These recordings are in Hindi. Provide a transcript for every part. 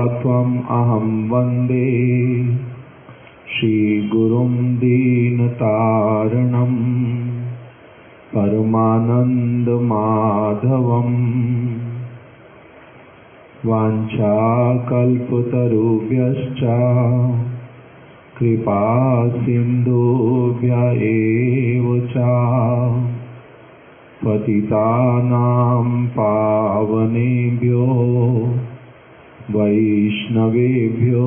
त्वम् अहं वन्दे श्रीगुरुं दीनतारिणं परमानन्दमाधवम्। वाञ्छाकल्पतरुभ्यश्च कृपासिन्धुभ्य एव च पतितानां पावनेभ्यो वैष्णवेभ्यो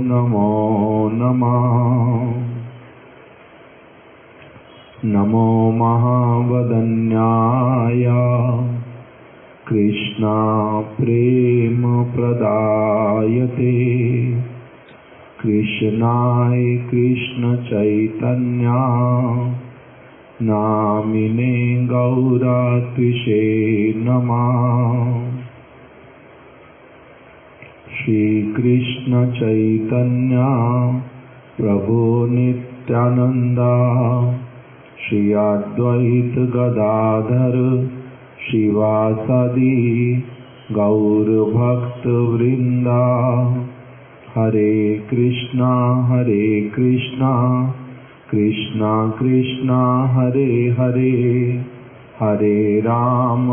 नमो नमः। नमो महावदन्याय कृष्णा प्रेम प्रदायते कृष्णाय कृष्ण चैतन्या नामिने गौरत्विषे नमः। श्री कृष्ण चैतन्य प्रभु नित्यानंद श्री अद्वैत गदाधर शिवासादि गौर भक्त वृंदा। हरे कृष्णा कृष्णा कृष्णा हरे हरे, हरे राम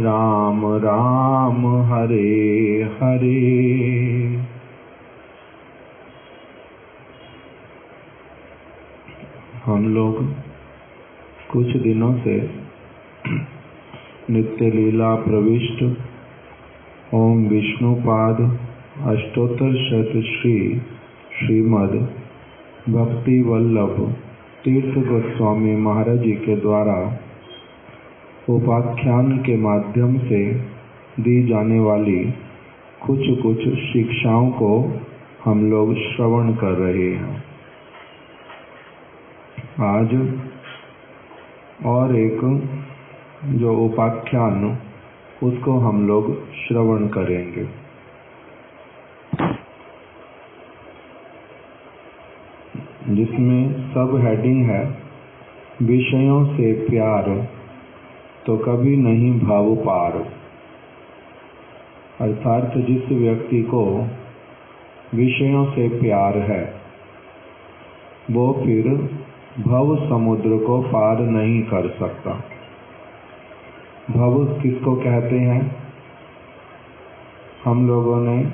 राम राम हरे हरे। हम लोग कुछ दिनों से नित्य लीला प्रविष्ट ओम विष्णुपाद अष्टोत्तर शत श्रीमद भक्ति वल्लभ तीर्थ गोस्वामी महाराज जी के द्वारा उपाख्यान के माध्यम से दी जाने वाली कुछ शिक्षाओं को हम लोग श्रवण कर रहे हैं। आज और एक जो उपाख्यान उसको हम लोग श्रवण करेंगे। जिसमें सब हेडिंग है विषयों से प्यार तो कभी नहीं भाव पार। अर्थात जिस व्यक्ति को विषयों से प्यार है वो फिर भव समुद्र को पार नहीं कर सकता। भव किसको कहते हैं? हम लोगों ने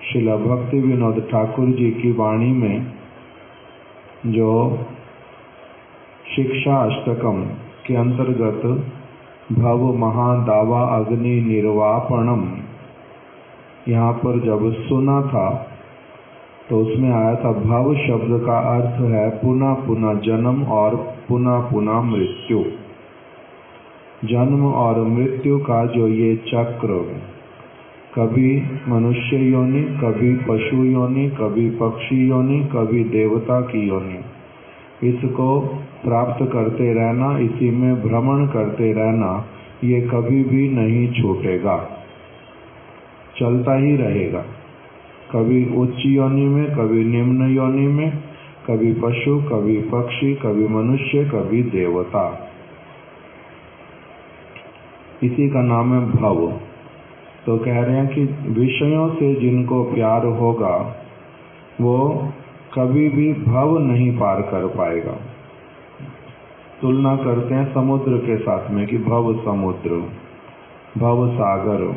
श्रील भक्ति विनोद ठाकुर जी की वाणी में जो शिक्षा अष्टकम के अंतर्गत भव महादावा अग्नि निर्वापणम यहाँ पर जब सुना था तो उसमें आया था भव शब्द का अर्थ है पुनः पुनः जन्म और पुनः पुनः मृत्यु। जन्म और मृत्यु का जो ये चक्र, कभी मनुष्य योनि, कभी पशु योनि, कभी पक्षी योनि, कभी देवता की योनि, इसको प्राप्त करते रहना, इसी में भ्रमण करते रहना, ये कभी भी नहीं छूटेगा, चलता ही रहेगा। कभी उच्च योनि में, कभी निम्न योनि में, कभी पशु, कभी पक्षी, कभी मनुष्य, कभी देवता। इसी का नाम है भव। तो कह रहे हैं कि विषयों से जिनको प्यार होगा वो कभी भी भव नहीं पार कर पाएगा। तुलना करते हैं समुद्र के साथ में कि भव समुद्र, भव सागर,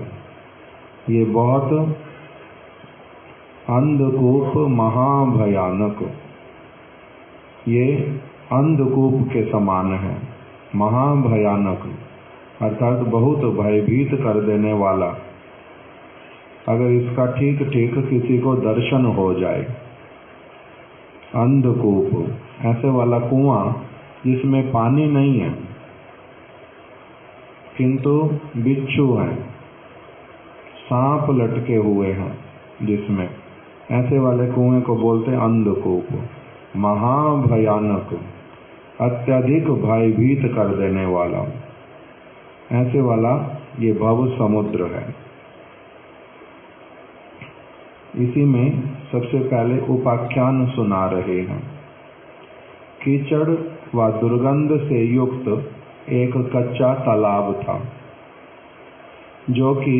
ये बहुत अंधकूप महाभयानक, ये अंधकूप के समान है, महाभयानक अर्थात बहुत भयभीत कर देने वाला। अगर इसका ठीक ठीक किसी को दर्शन हो जाए, अंधकूप ऐसे वाला कुआं जिसमें पानी नहीं है किंतु बिच्छू हैं, सांप लटके हुए हैं जिसमें, ऐसे वाले कुएं को बोलते हैं अंधकूप। महाभयानक, अत्यधिक भयभीत कर देने वाला, ऐसे वाला ये भव समुद्र है। इसी में सबसे पहले उपाख्यान सुना रहे हैं। कीचड़ व दुर्गंध से युक्त एक कच्चा तालाब था जो कि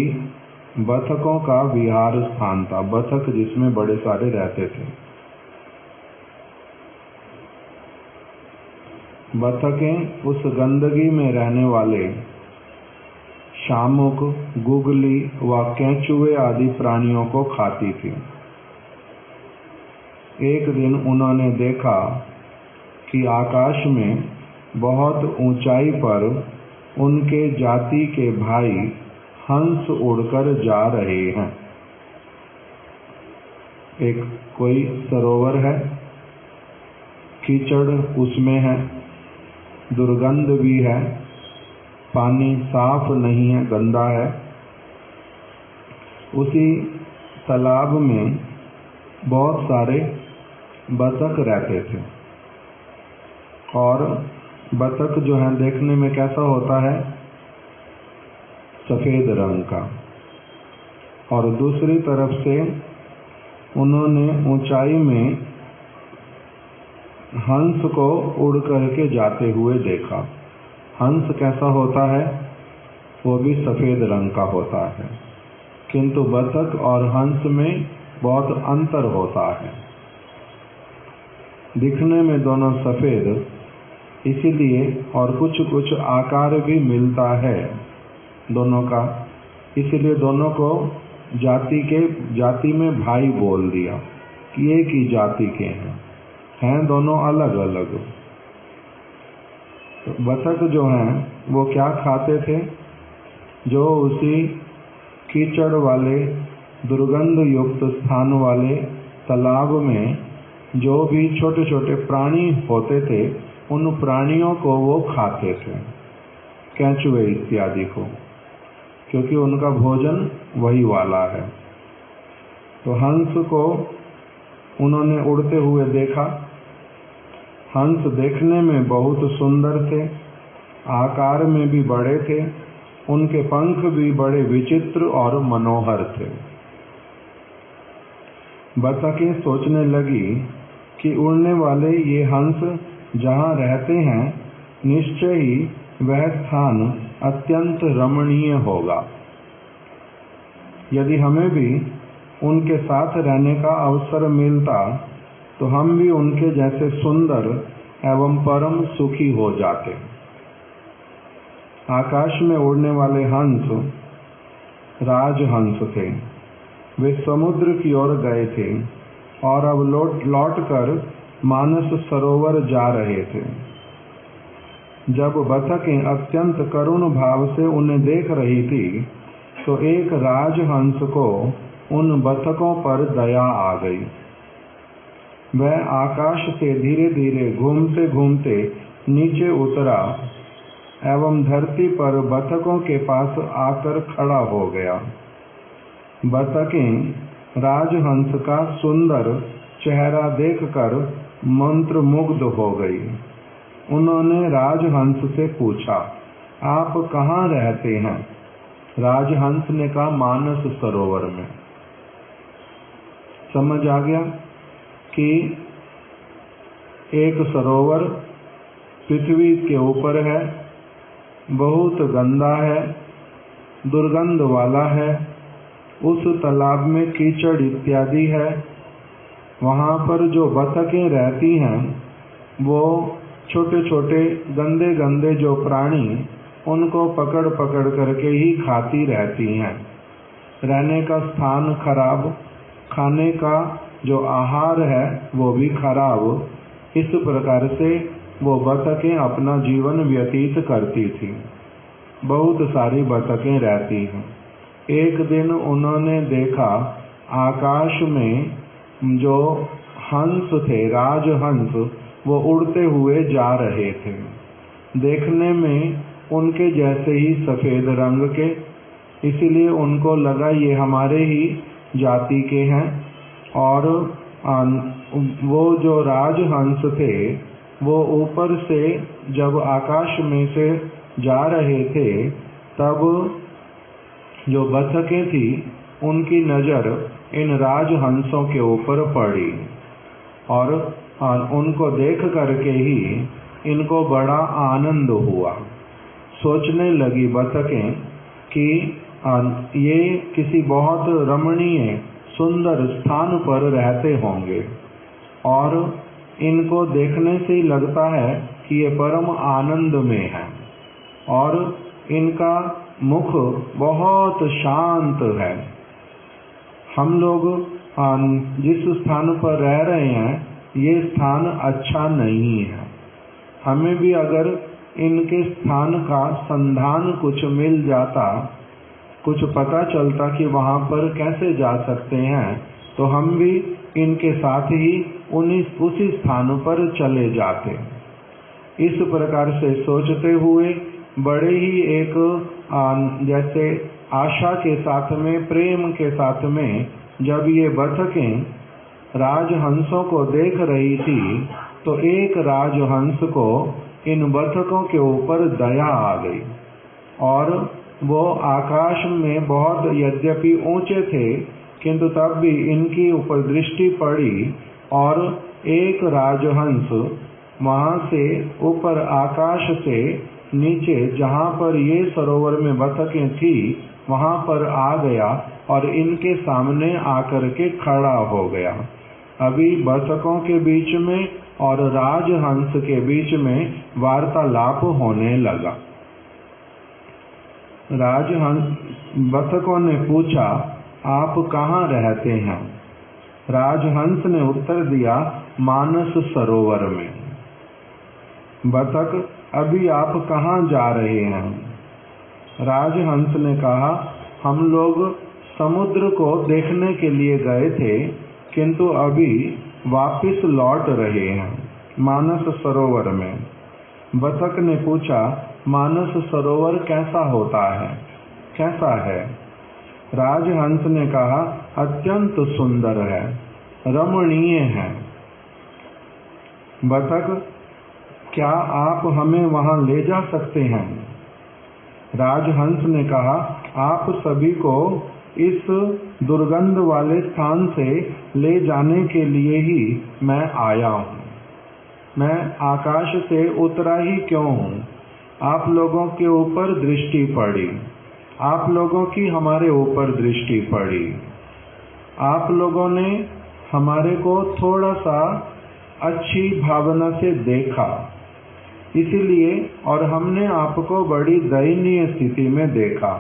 बतखों का विहार स्थान था, बतख जिसमें बड़े सारे रहते थे। बतखें उस गंदगी में रहने वाले शामुक, गुगली व केंचुए आदि प्राणियों को खाती थी। एक दिन उन्होंने देखा कि आकाश में बहुत ऊंचाई पर उनके जाति के भाई हंस उड़कर जा रहे हैं। एक कोई सरोवर है, कीचड़ उसमें है, दुर्गंध भी है, पानी साफ नहीं है, गंदा है। उसी तालाब में बहुत सारे बतख रहते थे और बतख जो है देखने में कैसा होता है, सफेद रंग का। और दूसरी तरफ से उन्होंने ऊंचाई में हंस को उड़ करके जाते हुए देखा। हंस कैसा होता है, वो भी सफेद रंग का होता है, किंतु बतख और हंस में बहुत अंतर होता है। दिखने में दोनों सफेद इसीलिए, और कुछ कुछ आकार भी मिलता है दोनों का, इसलिए दोनों को जाति में भाई बोल दिया कि एक ही जाति के हैं दोनों अलग अलग। तो बतख जो हैं वो क्या खाते थे, जो उसी कीचड़ वाले दुर्गंध युक्त स्थान वाले तालाब में जो भी छोटे छोटे प्राणी होते थे उन प्राणियों को वो खाते थे, केंचुए इत्यादि को, क्योंकि उनका भोजन वही वाला है। तो हंस को उन्होंने उड़ते हुए देखा। हंस देखने में बहुत सुंदर थे, आकार में भी बड़े थे, उनके पंख भी बड़े विचित्र और मनोहर थे। बतखें सोचने लगी कि उड़ने वाले ये हंस जहाँ रहते हैं निश्चय ही वह स्थान अत्यंत रमणीय होगा। यदि हमें भी उनके साथ रहने का अवसर मिलता तो हम भी उनके जैसे सुंदर एवं परम सुखी हो जाते। आकाश में उड़ने वाले हंस राजहंस थे। वे समुद्र की ओर गए थे और अब लौट कर मानस सरोवर जा रहे थे। जब बतखें अत्यंत करुण भाव से उन्हें देख रही थी तो एक राजहंस को उन बतखों पर दया आ गई। वह आकाश से धीरे धीरे घूमते घूमते नीचे उतरा एवं धरती पर बतखों के पास आकर खड़ा हो गया। बतखें राजहंस का सुंदर चेहरा देखकर मंत्रमुग्ध हो गई। उन्होंने राजहंस से पूछा, आप कहाँ रहते हैं? राजहंस ने कहा, मानस सरोवर में। समझ आ गया कि एक सरोवर पृथ्वी के ऊपर है, बहुत गंदा है, दुर्गंध वाला है, उस तालाब में कीचड़ इत्यादि है। वहाँ पर जो बतखें रहती हैं वो छोटे छोटे गंदे गंदे जो प्राणी उनको पकड़ पकड़ करके ही खाती रहती हैं। रहने का स्थान खराब, खाने का जो आहार है वो भी खराब। इस प्रकार से वो बतखें अपना जीवन व्यतीत करती थी। बहुत सारी बतखें रहती हैं। एक दिन उन्होंने देखा आकाश में जो हंस थे, राजहंस, वो उड़ते हुए जा रहे थे। देखने में उनके जैसे ही सफेद रंग के, इसीलिए उनको लगा ये हमारे ही जाति के हैं। और वो जो राजहंस थे वो ऊपर से जब आकाश में से जा रहे थे तब जो बतखें थी उनकी नज़र इन राजहंसों के ऊपर पड़ी और उनको देख करके ही इनको बड़ा आनंद हुआ। सोचने लगी बतखें कि ये किसी बहुत रमणीय सुंदर स्थान पर रहते होंगे और इनको देखने से ही लगता है कि ये परम आनंद में है और इनका मुख बहुत शांत है। हम लोग जिस स्थान पर रह रहे हैं ये स्थान अच्छा नहीं है। हमें भी अगर इनके स्थान का संधान कुछ मिल जाता, कुछ पता चलता कि वहाँ पर कैसे जा सकते हैं, तो हम भी इनके साथ ही उसी स्थान पर चले जाते। इस प्रकार से सोचते हुए बड़े ही एक जैसे आशा के साथ में, प्रेम के साथ में जब ये बतखें राजहंसों को देख रही थी, तो एक राजहंस को इन बतखों के ऊपर दया आ गई और वो आकाश में बहुत यद्यपि ऊंचे थे, किंतु तब भी इनकी ऊपर दृष्टि पड़ी और एक राजहंस वहाँ से ऊपर आकाश से नीचे जहाँ पर ये सरोवर में बतखें थी वहाँ पर आ गया और इनके सामने आकर के खड़ा हो गया। अभी बतखों के बीच में और राजहंस के बीच में वार्तालाप होने लगा। बतखों ने पूछा, आप कहाँ रहते हैं? राजहंस ने उत्तर दिया, मानस सरोवर में। बतख, अभी आप कहाँ जा रहे हैं? राजहंस ने कहा, हम लोग समुद्र को देखने के लिए गए थे, किंतु अभी वापस लौट रहे हैं मानस सरोवर में। बतख ने पूछा, मानस सरोवर कैसा होता है, कैसा है? राजहंस ने कहा, अत्यंत सुंदर है, रमणीय है। बतख, क्या आप हमें वहां ले जा सकते हैं? राजहंस ने कहा, आप सभी को इस दुर्गंध वाले स्थान से ले जाने के लिए ही मैं आया हूँ। मैं आकाश से उतरा ही क्यों हूँ? आप लोगों के ऊपर दृष्टि पड़ी, आप लोगों की हमारे ऊपर दृष्टि पड़ी, आप लोगों ने हमारे को थोड़ा सा अच्छी भावना से देखा, इसीलिए और हमने आपको बड़ी दयनीय स्थिति में देखा,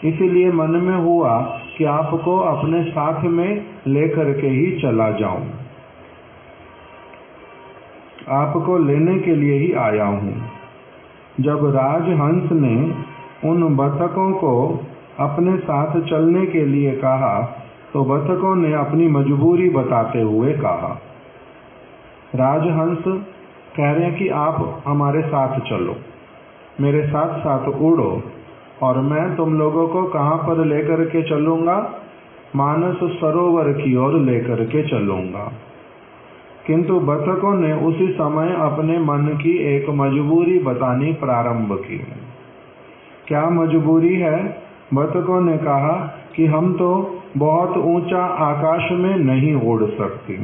इसीलिए मन में हुआ कि आपको अपने साथ में लेकर के ही चला जाऊं। आपको लेने के लिए ही आया हूं। जब राजहंस ने उन बतखों को अपने साथ चलने के लिए कहा, तो बतखों ने अपनी मजबूरी बताते हुए कहा। राजहंस कह रहे हैं कि आप हमारे साथ चलो, मेरे साथ साथ उड़ो और मैं तुम लोगों को कहाँ पर लेकर के चलूँगा? मानस सरोवर की ओर लेकर के चलूँगा। किंतु बतखों ने उसी समय अपने मन की एक मजबूरी बतानी प्रारंभ की। क्या मजबूरी है? बतखों ने कहा कि हम तो बहुत ऊंचा आकाश में नहीं उड़ सकती।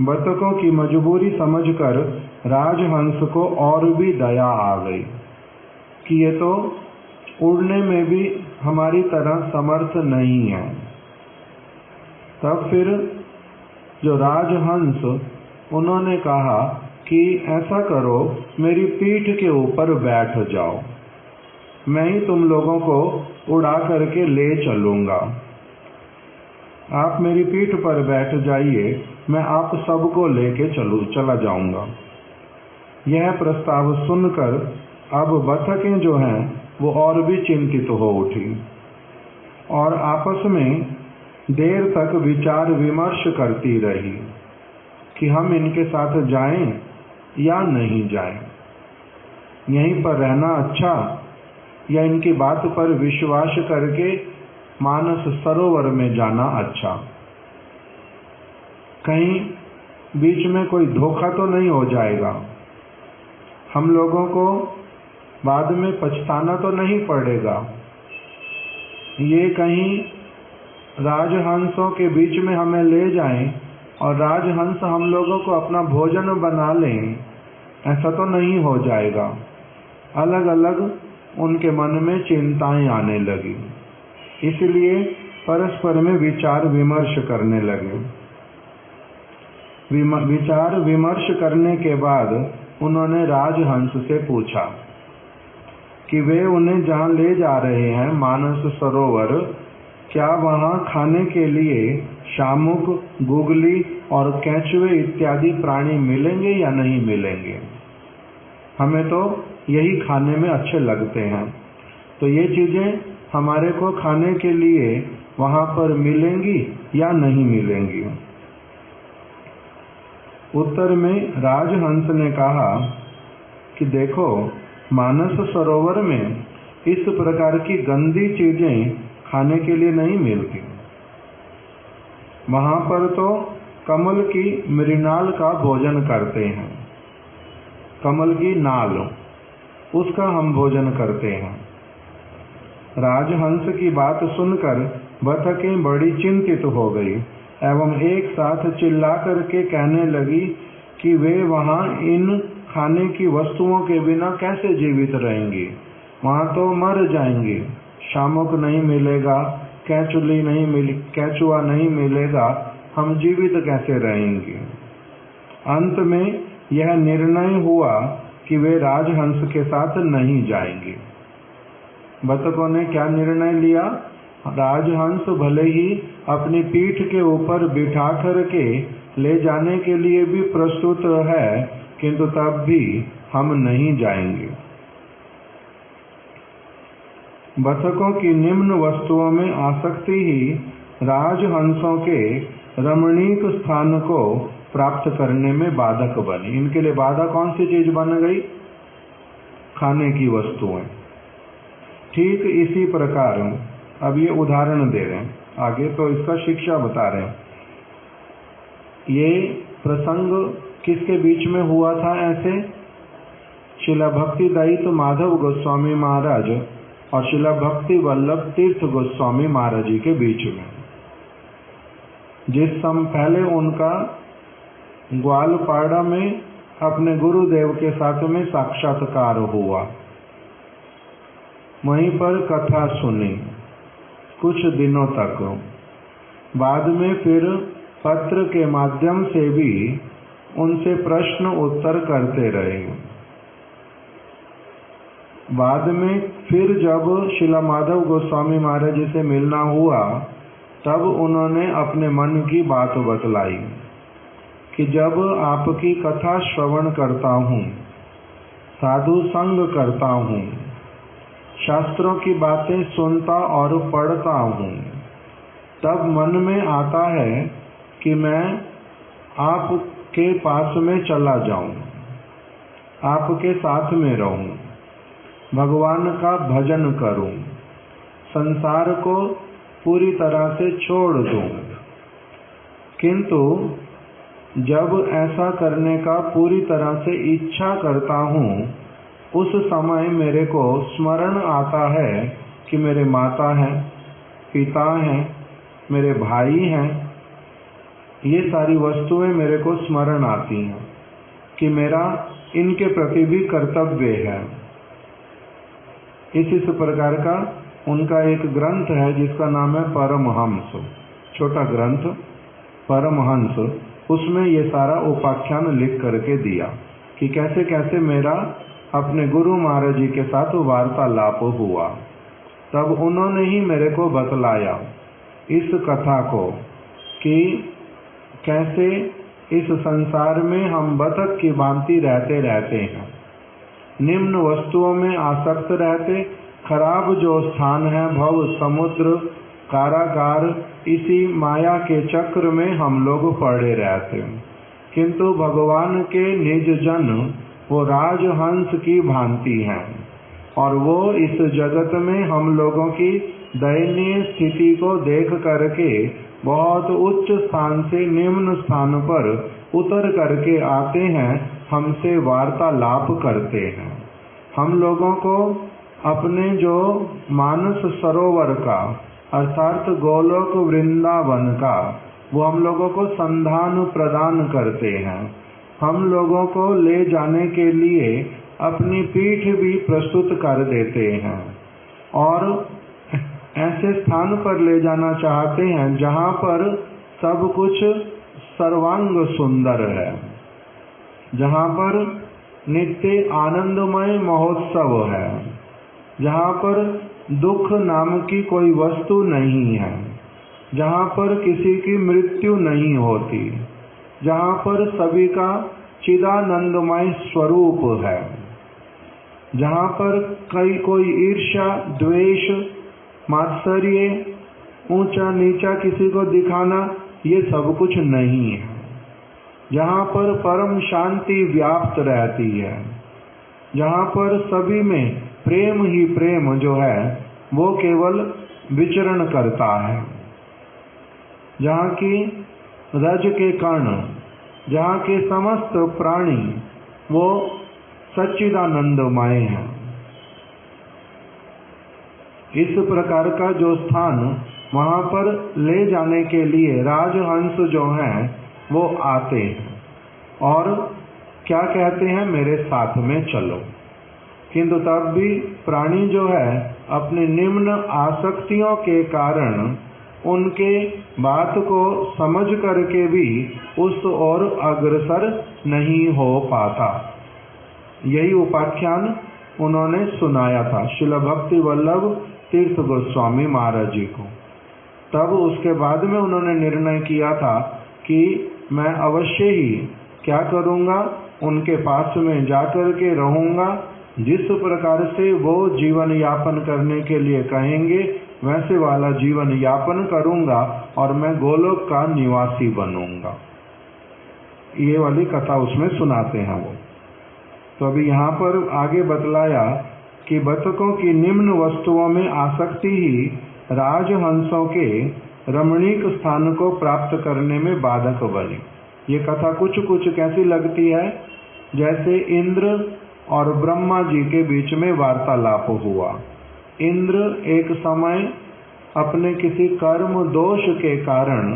बतखों की मजबूरी समझकर राजहंस को और भी दया आ गई कि ये तो उड़ने में भी हमारी तरह समर्थ नहीं है। तब फिर जो राजहंस, उन्होंने कहा कि ऐसा करो, मेरी पीठ के ऊपर बैठ जाओ, मैं ही तुम लोगों को उड़ा करके ले चलूँगा। आप मेरी पीठ पर बैठ जाइए, मैं आप सबको लेके चला जाऊँगा। यह प्रस्ताव सुनकर अब बतखें जो हैं वो और भी चिंतित हो उठी और आपस में देर तक विचार विमर्श करती रही कि हम इनके साथ जाएं या नहीं जाएं, यहीं पर रहना अच्छा या इनकी बात पर विश्वास करके मानस सरोवर में जाना अच्छा। कहीं बीच में कोई धोखा तो नहीं हो जाएगा, हम लोगों को बाद में पछताना तो नहीं पड़ेगा। ये कहीं राजहंसों के बीच में हमें ले जाएं और राजहंस हम लोगों को अपना भोजन बना लें, ऐसा तो नहीं हो जाएगा। अलग अलग उनके मन में चिंताएं आने लगी, इसलिए परस्पर में विचार विमर्श करने लगे। विचार विमर्श करने के बाद उन्होंने राजहंस से पूछा कि वे उन्हें जहाँ ले जा रहे हैं मानस सरोवर, क्या वहाँ खाने के लिए शामुक, गुगली और केंचुए इत्यादि प्राणी मिलेंगे या नहीं मिलेंगे? हमें तो यही खाने में अच्छे लगते हैं, तो ये चीजें हमारे को खाने के लिए वहाँ पर मिलेंगी या नहीं मिलेंगी? उत्तर में राजहंस ने कहा कि देखो, मानस सरोवर में इस प्रकार की गंदी चीजें खाने के लिए नहीं मिलती। वहां पर तो कमल की मृणाल का भोजन करते हैं, कमल की नाल, उसका हम भोजन करते हैं। राजहंस की बात सुनकर बतखें बड़ी चिंतित हो गई एवं एक साथ चिल्ला करके कहने लगी कि वे वहां इन खाने की वस्तुओं के बिना कैसे जीवित रहेंगी? वहां तो मर जाएंगी। शामुक नहीं मिलेगा, केंचुआ नहीं मिलेगा, हम जीवित कैसे रहेंगे? अंत में यह निर्णय हुआ कि वे राजहंस के साथ नहीं जाएंगे। बतखों ने क्या निर्णय लिया? राजहंस भले ही अपनी पीठ के ऊपर बिठा करके ले जाने के लिए भी प्रस्तुत है, किंतु तब भी हम नहीं जाएंगे। बतखों की निम्न वस्तुओं में आसक्ति ही राजहंसों के रमणीक स्थान को प्राप्त करने में बाधक बनी। इनके लिए बाधा कौन सी चीज बन गई? खाने की वस्तुएं। ठीक इसी प्रकार अब ये उदाहरण दे रहे हैं, आगे तो इसका शिक्षा बता रहे हैं। ये प्रसंग किसके बीच में हुआ था? ऐसे शिला भक्तिदायित माधव गोस्वामी महाराज और शिला भक्ति वल्लभ तीर्थ गोस्वामी महाराज जी के बीच में। जिस समय पहले उनका ग्वालपाड़ा में अपने गुरुदेव के साथ में साक्षात्कार हुआ, वहीं पर कथा सुनी कुछ दिनों तक। बाद में फिर पत्र के माध्यम से भी उनसे प्रश्न उत्तर करते रहे। बाद में फिर जब शिला माधव गोस्वामी महाराज जी से मिलना हुआ, तब उन्होंने अपने मन की बात बतलाई कि जब आपकी कथा श्रवण करता हूँ, साधु संग करता हूँ, शास्त्रों की बातें सुनता और पढ़ता हूँ, तब मन में आता है कि मैं आपके पास में चला जाऊं, आपके साथ में रहूं, भगवान का भजन करूं, संसार को पूरी तरह से छोड़ दूं। किंतु जब ऐसा करने का पूरी तरह से इच्छा करता हूं, उस समय मेरे को स्मरण आता है कि मेरे माता हैं, पिता हैं, मेरे भाई हैं। ये सारी वस्तुएं मेरे को स्मरण आती हैं कि मेरा इनके प्रति भी कर्तव्य है। इस प्रकार का उनका एक ग्रंथ है जिसका नाम है परमहंस, छोटा ग्रंथ परमहंस। उसमें ये सारा उपाख्यान लिख करके दिया कि कैसे कैसे मेरा अपने गुरु महाराज जी के साथ वार्तालाप हुआ। तब उन्होंने ही मेरे को बतलाया इस कथा को कि कैसे इस संसार में हम बतख की भांति रहते हैं, निम्न वस्तुओं में आसक्त रहते, खराब जो स्थान है भव समुद्र कारागार, इसी माया के चक्र में हम लोग पड़े रहते। किंतु भगवान के निज जन वो राजहंस की भांति हैं और वो इस जगत में हम लोगों की दयनीय स्थिति को देख करके बहुत उच्च स्थान से निम्न स्थान पर उतर करके आते हैं, हमसे वार्तालाप करते हैं। हम लोगों को अपने जो मानस सरोवर का अर्थात गोलोक वृंदावन का वो हम लोगों को संधान प्रदान करते हैं। हम लोगों को ले जाने के लिए अपनी पीठ भी प्रस्तुत कर देते हैं और ऐसे स्थान पर ले जाना चाहते हैं जहाँ पर सब कुछ सर्वांग सुंदर है, जहाँ पर नित्य आनंदमय महोत्सव है, जहाँ पर दुख नाम की कोई वस्तु नहीं है, जहाँ पर किसी की मृत्यु नहीं होती, जहाँ पर सभी का चिदानंदमय स्वरूप है, जहाँ पर कोई ईर्ष्या, द्वेष, मात्सर्य, ऊंचा नीचा किसी को दिखाना, ये सब कुछ नहीं है, जहाँ पर परम शांति व्याप्त रहती है, जहाँ पर सभी में प्रेम ही प्रेम जो है वो केवल विचरण करता है, जहाँ की रज के कण, जहाँ के समस्त प्राणी वो सच्चिदानंदमय हैं। इस प्रकार का जो स्थान वहाँ पर ले जाने के लिए राजहंस जो हैं वो आते हैं और क्या कहते हैं, मेरे साथ में चलो। किंतु तब भी प्राणी जो है अपनी निम्न आसक्तियों के कारण उनके बात को समझ करके भी उस ओर अग्रसर नहीं हो पाता। यही उपाख्यान उन्होंने सुनाया था श्रील भक्ति वल्लभ तीर्थ गोस्वामी महाराज जी को। तब उसके बाद में उन्होंने निर्णय किया था कि मैं अवश्य ही क्या करूँगा, उनके पास में जाकर के रहूँगा, जिस प्रकार से वो जीवन यापन करने के लिए कहेंगे वैसे वाला जीवन यापन करूँगा और मैं गोलोक का निवासी बनूँगा। ये वाली कथा उसमें सुनाते हैं वो। तो अभी यहाँ पर आगे बतलाया कि बतकों की निम्न वस्तुओं में आसक्ति ही राजहंसों के रमणीक स्थान को प्राप्त करने में बाधक बनी। ये कथा कुछ कुछ कैसी लगती है, जैसे इंद्र और ब्रह्मा जी के बीच में वार्तालाप हुआ। इंद्र एक समय अपने किसी कर्म दोष के कारण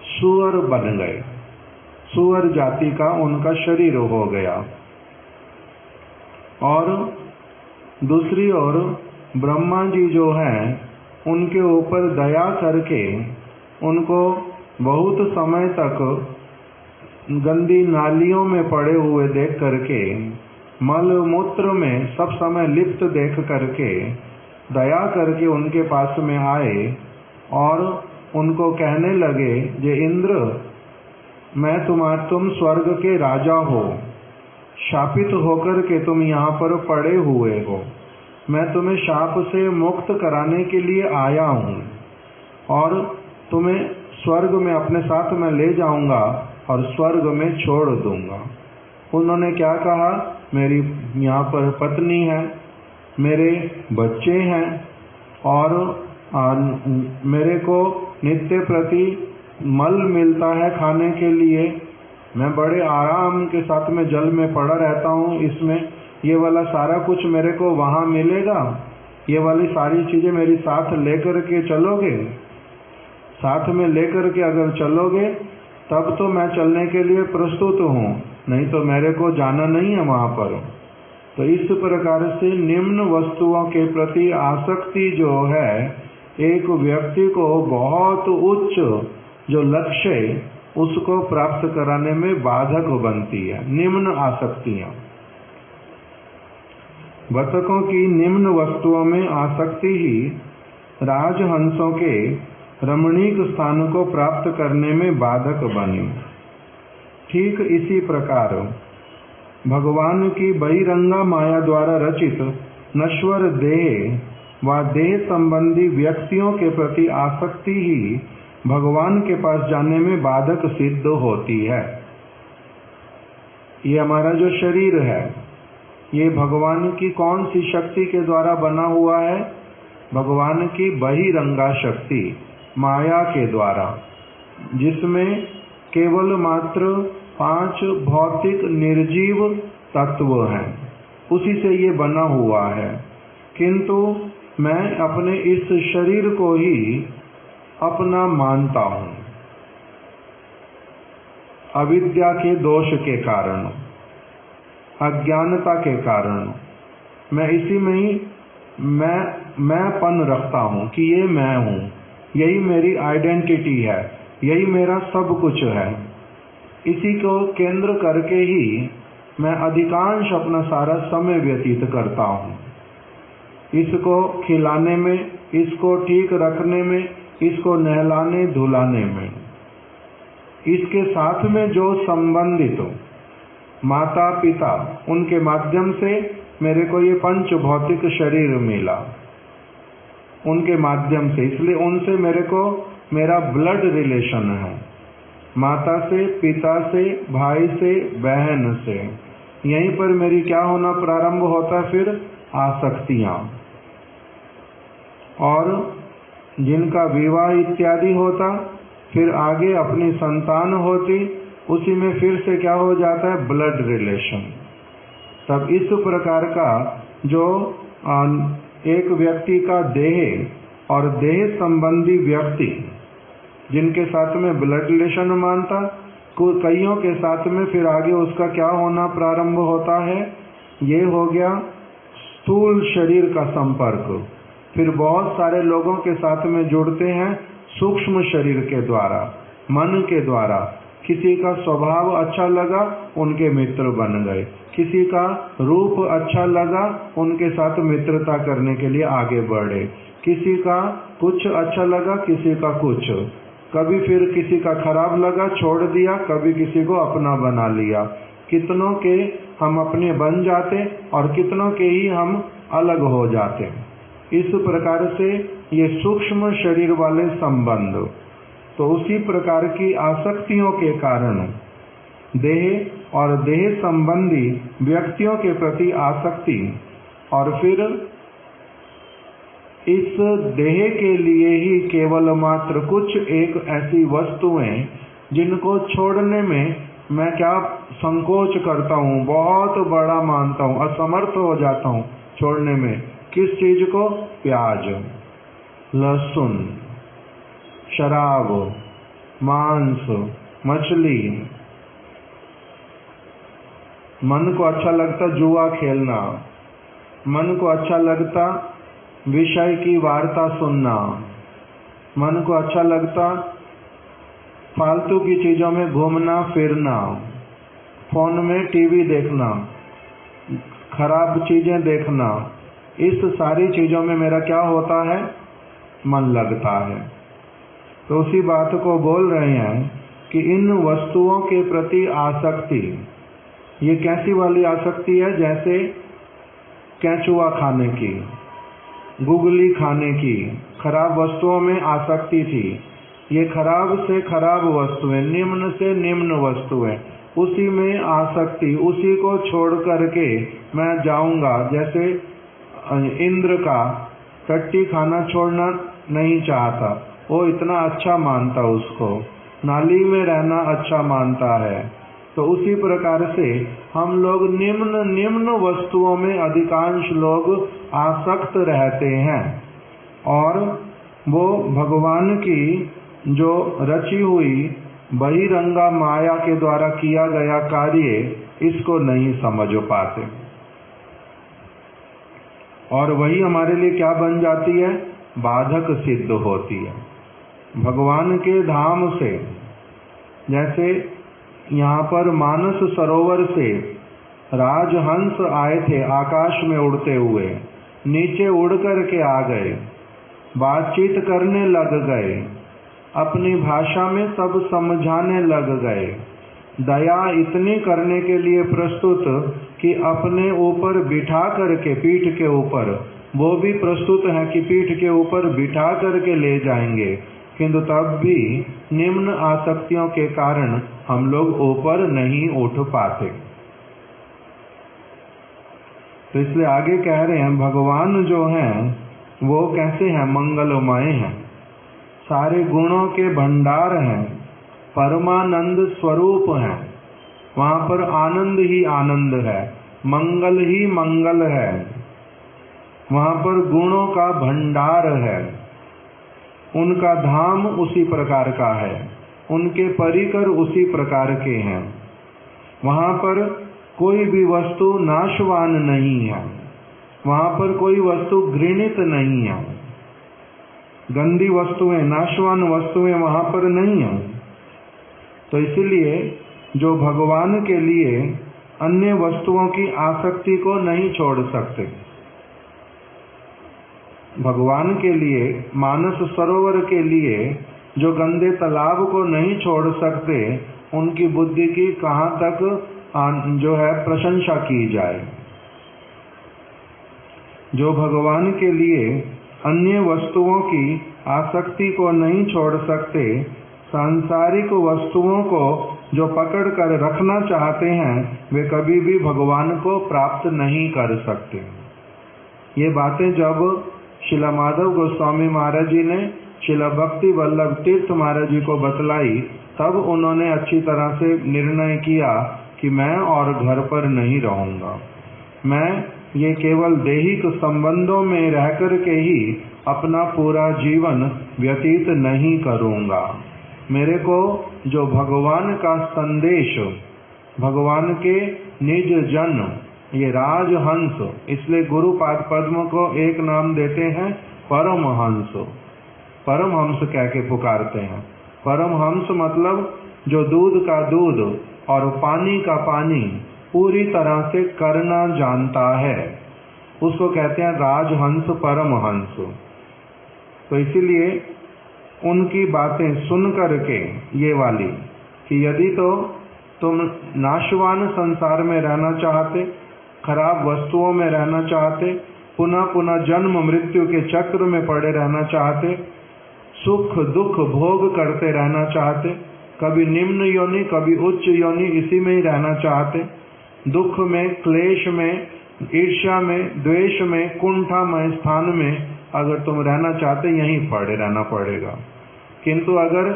सुअर बन गए, सुअर जाति का उनका शरीर हो गया, और दूसरी ओर ब्रह्मा जी जो हैं उनके ऊपर दया करके उनको बहुत समय तक गंदी नालियों में पड़े हुए देख करके, मल मूत्र में सब समय लिप्त देख करके दया करके उनके पास में आए और उनको कहने लगे, जे इंद्र, मैं तुम स्वर्ग के राजा हो, शापित होकर के तुम यहाँ पर पड़े हुए हो, मैं तुम्हें शाप से मुक्त कराने के लिए आया हूँ और तुम्हें स्वर्ग में अपने साथ में ले जाऊंगा और स्वर्ग में छोड़ दूंगा। उन्होंने क्या कहा, मेरी यहाँ पर पत्नी है, मेरे बच्चे हैं और मेरे को नित्य प्रति मल मिलता है खाने के लिए, मैं बड़े आराम के साथ में जल में पड़ा रहता हूँ, इसमें ये वाला सारा कुछ मेरे को वहाँ मिलेगा, ये वाली सारी चीज़ें मेरी साथ लेकर के चलोगे, साथ में लेकर के अगर चलोगे तब तो मैं चलने के लिए प्रस्तुत हूँ, नहीं तो मेरे को जाना नहीं है वहाँ पर। तो इस प्रकार से निम्न वस्तुओं के प्रति आसक्ति जो है एक व्यक्ति को बहुत उच्च जो लक्ष्य उसको प्राप्त कराने में बाधक बनती है। निम्न आसक्तियाँ, बतकों की निम्न वस्तुओं में आसक्ति ही राजहंसों के रमणीक स्थान को प्राप्त करने में बाधक बनी। ठीक इसी प्रकार भगवान की बहिरंगा माया द्वारा रचित नश्वर देह व देह संबंधी व्यक्तियों के प्रति आसक्ति ही भगवान के पास जाने में बाधक सिद्ध होती है। ये हमारा जो शरीर है ये भगवान की कौन सी शक्ति के द्वारा बना हुआ है? भगवान की बहिरंगा शक्ति माया के द्वारा, जिसमें केवल मात्र 5 भौतिक निर्जीव तत्व हैं, उसी से ये बना हुआ है। किंतु मैं अपने इस शरीर को ही अपना मानता हूँ अविद्या के दोष के कारण। अज्ञानता के कारण। मैं इसी में ही मैंपन रखता हूँ कि ये मैं हूँ, यही मेरी आइडेंटिटी है, यही मेरा सब कुछ है। इसी को केंद्र करके ही मैं अधिकांश अपना सारा समय व्यतीत करता हूँ। इसको खिलाने में, इसको ठीक रखने में, इसको नहलाने धुलाने में। इसके साथ में जो संबंधित माता पिता, उनके माध्यम से मेरे को ये पंच भौतिक शरीर मिला, उनके माध्यम से, इसलिए उनसे मेरे को मेरा ब्लड रिलेशन है, माता से, पिता से, भाई से, बहन से। यहीं पर मेरी क्या होना प्रारंभ होता है फिर? आसक्तियां। और जिनका विवाह इत्यादि होता, फिर आगे अपनी संतान होती, उसी में फिर से क्या हो जाता है? Blood relation. तब इस प्रकार का जो एक व्यक्ति का देह और देह संबंधी व्यक्ति जिनके साथ में ब्लड रिलेशन मानता, कईयों के साथ में फिर आगे उसका क्या होना प्रारंभ होता है? ये हो गया स्थूल शरीर का संपर्क। फिर बहुत सारे लोगों के साथ में जुड़ते हैं सूक्ष्म शरीर के द्वारा, मन के द्वारा। किसी का स्वभाव अच्छा लगा, उनके मित्र बन गए। किसी का रूप अच्छा लगा, उनके साथ मित्रता करने के लिए आगे बढ़े। किसी का कुछ अच्छा लगा, किसी का कुछ। कभी फिर किसी का खराब लगा, छोड़ दिया, कभी किसी को अपना बना लिया। कितनों के हम अपने बन जाते और कितनों के ही हम अलग हो जाते। इस प्रकार से ये सूक्ष्म शरीर वाले संबंध, तो उसी प्रकार की आसक्तियों के कारण देह और देह संबंधी व्यक्तियों के प्रति आसक्ति, और फिर इस देह के लिए ही केवल मात्र कुछ एक ऐसी वस्तुएं जिनको छोड़ने में मैं क्या संकोच करता हूँ, बहुत बड़ा मानता हूँ, असमर्थ हो जाता हूँ छोड़ने में। किस चीज को? प्याज, लहसुन, शराब, मांस, मछली। मन को अच्छा लगता जुआ खेलना, मन को अच्छा लगता विषय की वार्ता सुनना, मन को अच्छा लगता फालतू की चीजों में घूमना फिरना, फोन में टीवी देखना, खराब चीजें देखना। इस सारी चीजों में मेरा क्या होता है? मन लगता है। तो उसी बात को बोल रहे हैं कि इन वस्तुओं के प्रति आसक्ति, ये कैसी वाली आसक्ति है? जैसे केंचुआ खाने की, गुगली खाने की, खराब वस्तुओं में आसक्ति थी। ये खराब से खराब वस्तुएं, निम्न से निम्न वस्तुएं, उसी में आसक्ति, उसी को छोड़ करके मैं जाऊंगा। जैसे इंद्र का टट्टी खाना छोड़ना नहीं चाहता, वो इतना अच्छा मानता उसको, नाली में रहना अच्छा मानता है। तो उसी प्रकार से हम लोग निम्न निम्न वस्तुओं में अधिकांश लोग आसक्त रहते हैं, और वो भगवान की जो रची हुई बहिरंगा माया के द्वारा किया गया कार्य, इसको नहीं समझ पाते। और वही हमारे लिए क्या बन जाती है? बाधक सिद्ध होती है। भगवान के धाम से, जैसे यहाँ पर मानस सरोवर से राजहंस आए थे आकाश में उड़ते हुए, नीचे उड़ कर के आ गए, बातचीत करने लग गए, अपनी भाषा में सब समझाने लग गए, दया इतनी करने के लिए प्रस्तुत कि अपने ऊपर बिठा करके, पीठ के ऊपर, वो भी प्रस्तुत है कि पीठ के ऊपर बिठा करके ले जाएंगे, किंतु तब भी निम्न आसक्तियों के कारण हम लोग ऊपर नहीं उठ पाते। तो इसलिए आगे कह रहे हैं भगवान जो हैं वो कैसे हैं? मंगलमय हैं, सारे गुणों के भंडार हैं, परमानंद स्वरूप हैं। वहाँ पर आनंद ही आनंद है, मंगल ही मंगल है, वहाँ पर गुणों का भंडार है। उनका धाम उसी प्रकार का है, उनके परिकर उसी प्रकार के हैं। वहाँ पर कोई भी वस्तु नाशवान नहीं है, वहां पर कोई वस्तु घृणित नहीं है। गंदी वस्तुएं, नाशवान वस्तुएं वहां पर नहीं है। तो इसीलिए जो भगवान के लिए अन्य वस्तुओं की आसक्ति को नहीं छोड़ सकते, भगवान के लिए, मानस सरोवर के लिए जो गंदे तालाब को नहीं छोड़ सकते, उनकी बुद्धि की कहाँ तक जो है प्रशंसा की जाए। जो भगवान के लिए अन्य वस्तुओं की आसक्ति को नहीं छोड़ सकते, सांसारिक वस्तुओं को जो पकड़ कर रखना चाहते हैं, वे कभी भी भगवान को प्राप्त नहीं कर सकते। ये बातें जब शिला माधव गोस्वामी महाराज जी ने शिला भक्ति वल्लभ तीर्थ महाराज जी को बतलाई, तब उन्होंने अच्छी तरह से निर्णय किया कि मैं और घर पर नहीं रहूंगा, मैं ये केवल दैहिक संबंधों में रहकर के ही अपना पूरा जीवन व्यतीत नहीं करूंगा। मेरे को जो भगवान का संदेश, भगवान के निज जन, ये राजहंस, इसलिए गुरुपाद पद्म को एक नाम देते हैं परमहंस। परमहंस कह के पुकारते हैं। परमहंस मतलब जो दूध का दूध और पानी का पानी पूरी तरह से करना जानता है, उसको कहते हैं राजहंस, परमहंस। तो इसीलिए उनकी बातें सुन करके ये वाली कि यदि तो तुम नाशवान संसार में रहना चाहते, खराब वस्तुओं में रहना चाहते, पुनः पुनः जन्म मृत्यु के चक्र में पड़े रहना चाहते, सुख दुख भोग करते रहना चाहते, कभी निम्न योनि कभी उच्च योनि इसी में ही रहना चाहते, दुख में, क्लेश में, ईर्ष्या में, द्वेष में, कुंठामय स्थान में अगर तुम रहना चाहते, यहीं पड़े रहना पड़ेगा। किंतु अगर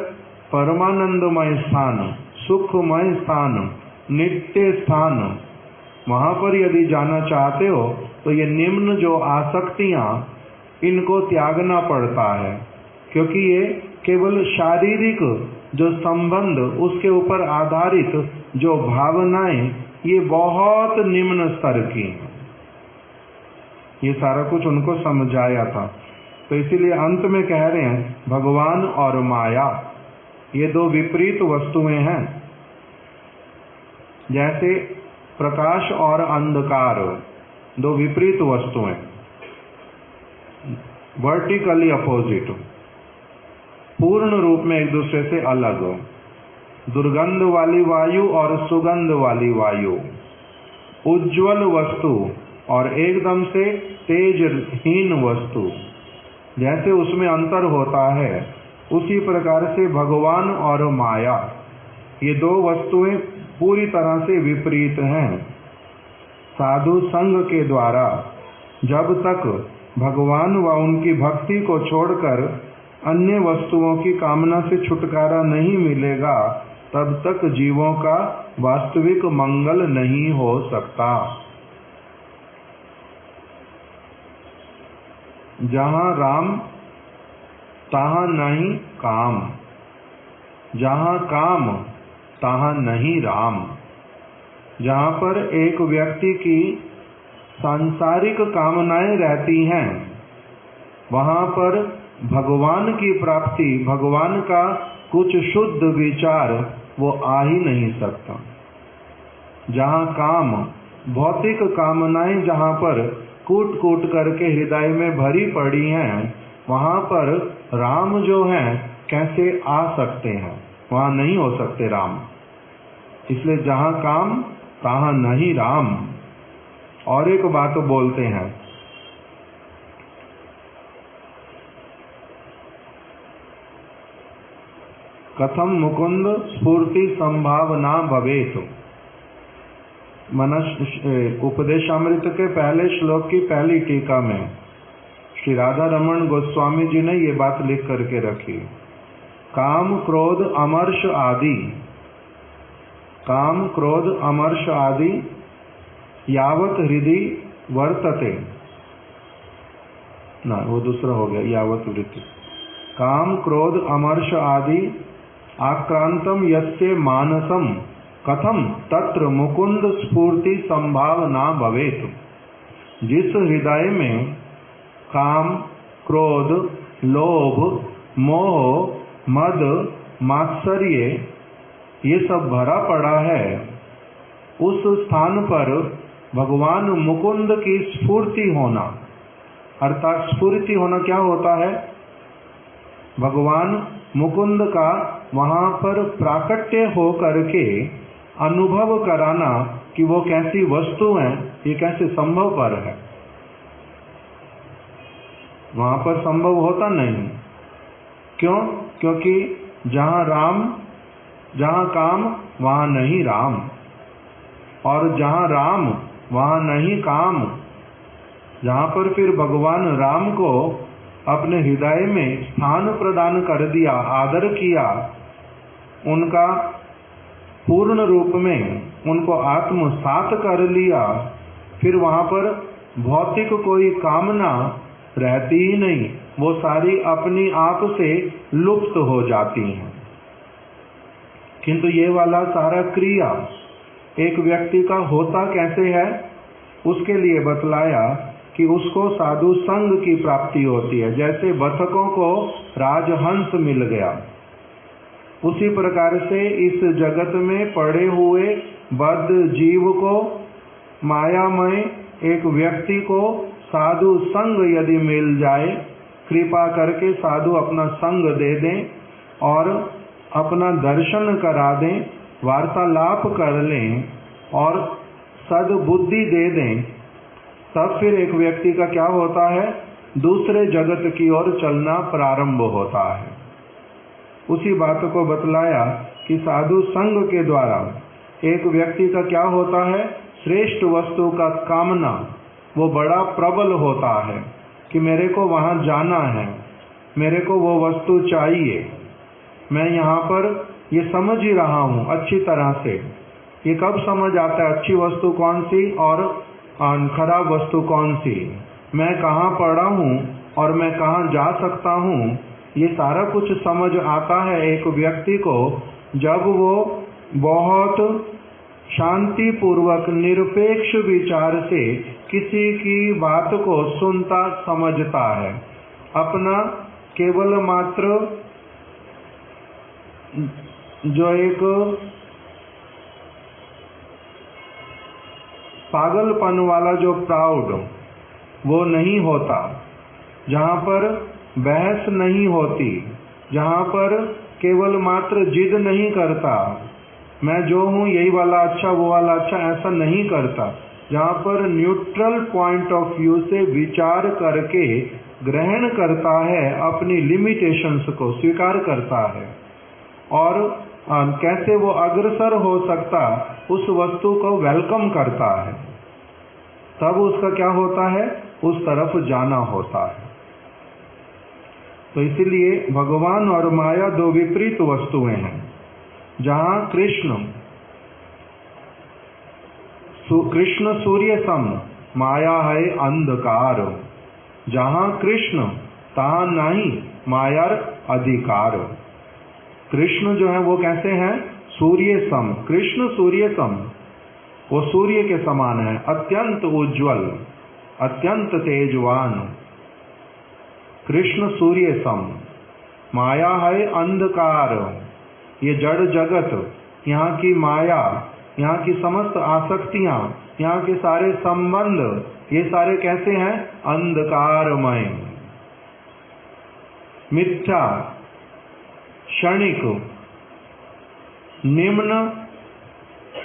परमानंदमय स्थान, सुखमय स्थान, नित्य स्थान, वहां पर यदि जाना चाहते हो, तो ये निम्न जो आसक्तियां, इनको त्यागना पड़ता है, क्योंकि ये केवल शारीरिक जो संबंध, उसके ऊपर आधारित जो भावनाएं, ये बहुत निम्न स्तर की हैं। ये सारा कुछ उनको समझाया था। तो इसीलिए अंत में कह रहे हैं, भगवान और माया ये दो विपरीत वस्तुएं हैं। जैसे प्रकाश और अंधकार, दो विपरीत वस्तुएं, वर्टिकली अपोजिट, पूर्ण रूप में एक दूसरे से अलग। दुर्गंध वाली वायु और सुगंध वाली वायु, उज्ज्वल वस्तु और एकदम से तेजहीन वस्तु, जैसे उसमें अंतर होता है, उसी प्रकार से भगवान और माया, ये दो वस्तुएं पूरी तरह से विपरीत हैं। साधु संग के द्वारा जब तक भगवान व उनकी भक्ति को छोड़कर अन्य वस्तुओं की कामना से छुटकारा नहीं मिलेगा, तब तक जीवों का वास्तविक मंगल नहीं हो सकता। जहाँ राम तहाँ नहीं काम, जहाँ काम तहाँ नहीं राम। जहाँ पर एक व्यक्ति की सांसारिक कामनाएं रहती हैं, वहाँ पर भगवान की प्राप्ति, भगवान का कुछ शुद्ध विचार वो आ ही नहीं सकता। जहाँ काम, भौतिक कामनाएं जहाँ पर कूट कूट करके हृदय में भरी पड़ी हैं, वहाँ पर राम जो हैं कैसे आ सकते हैं? वहाँ नहीं हो सकते राम। इसलिए जहाँ काम तहाँ नहीं राम। और एक बात बोलते हैं, कथम मुकुंद स्फूर्ति संभावना भवेत। उपदेशामृत के पहले श्लोक की पहली टीका में श्री राधा रमण गोस्वामी जी ने ये बात लिख करके रखी। काम क्रोध अमर्ष आदि, काम क्रोध अमर्ष आदि यावत हृदय वर्तते, ना वो दूसरा हो गया, यावत वृत्ति। काम क्रोध अमर्ष आदि आक्रांतम यस्य मानसम कथम तत्र मुकुंद स्फूर्ति संभावना भवेत। जिस हृदय में काम, क्रोध, लोभ, मोह, मद, मात्सर्य ये सब भरा पड़ा है, उस स्थान पर भगवान मुकुंद की स्फूर्ति होना, अर्थात स्फूर्ति होना क्या होता है? भगवान मुकुंद का वहां पर प्राकट्य हो करके अनुभव कराना कि वो कैसी वस्तु है, ये कैसे संभव पर है। वहां पर संभव होता नहीं। क्यों? क्योंकि जहां काम वहां नहीं राम, और जहां राम वहां नहीं काम। जहां पर फिर भगवान राम को अपने हृदय में स्थान प्रदान कर दिया, आदर किया, उनका पूर्ण रूप में उनको आत्मसात कर लिया, फिर वहां पर भौतिक कोई कामना रहती ही नहीं, वो सारी अपनी आप से लुप्त हो जाती हैं। किंतु ये वाला सारा क्रिया एक व्यक्ति का होता कैसे है, उसके लिए बतलाया कि उसको साधु संग की प्राप्ति होती है। जैसे बतखों को राजहंस मिल गया, उसी प्रकार से इस जगत में पड़े हुए बद्ध जीव को, मायामय एक व्यक्ति को साधु संग यदि मिल जाए, कृपा करके साधु अपना संग दे दें और अपना दर्शन करा दें, वार्तालाप कर लें और सद्बुद्धि दे दें, तब फिर एक व्यक्ति का क्या होता है? दूसरे जगत की ओर चलना प्रारंभ होता है। उसी बात को बतलाया कि साधु संग के द्वारा एक व्यक्ति का क्या होता है? श्रेष्ठ वस्तु का कामना वो बड़ा प्रबल होता है कि मेरे को वहां जाना है, मेरे को वो वस्तु चाहिए, मैं यहाँ पर ये समझ ही रहा हूँ अच्छी तरह से। ये कब समझ आता है अच्छी वस्तु कौन सी और खराब वस्तु कौन सी, मैं कहाँ पड़ा हूँ और मैं कहाँ जा सकता हूँ, ये सारा कुछ समझ आता है एक व्यक्ति को जब वो बहुत शांति पूर्वक निरपेक्ष विचार से किसी की बात को सुनता समझता है। अपना केवल मात्र जो एक पागलपन वाला जो प्राउड वो नहीं होता, जहाँ पर बहस नहीं होती, जहाँ पर केवल मात्र जिद नहीं करता, मैं जो हूँ यही वाला अच्छा वो वाला अच्छा, ऐसा नहीं करता, जहाँ पर न्यूट्रल पॉइंट ऑफ व्यू से विचार करके ग्रहण करता है, अपनी लिमिटेशंस को स्वीकार करता है और कैसे वो अग्रसर हो सकता उस वस्तु को वेलकम करता है, तब उसका क्या होता है? उस तरफ जाना होता है। तो इसीलिए भगवान और माया दो विपरीत वस्तुएं हैं। जहाँ कृष्ण सूर्य सम, माया है अंधकार। जहाँ कृष्ण तहाँ नहीं मायार अधिकार। कृष्ण जो है वो कैसे हैं? सूर्य सम। कृष्ण सूर्य सम, वो सूर्य के समान है, अत्यंत उज्ज्वल, अत्यंत तेजवान। कृष्ण सूर्य सम। माया है अंधकार। ये जड़ जगत, यहाँ की माया, यहाँ की समस्त आसक्तियाँ, यहाँ के सारे संबंध, ये सारे कैसे हैं? अंधकारमय, मिथ्या, क्षणिक, निम्न,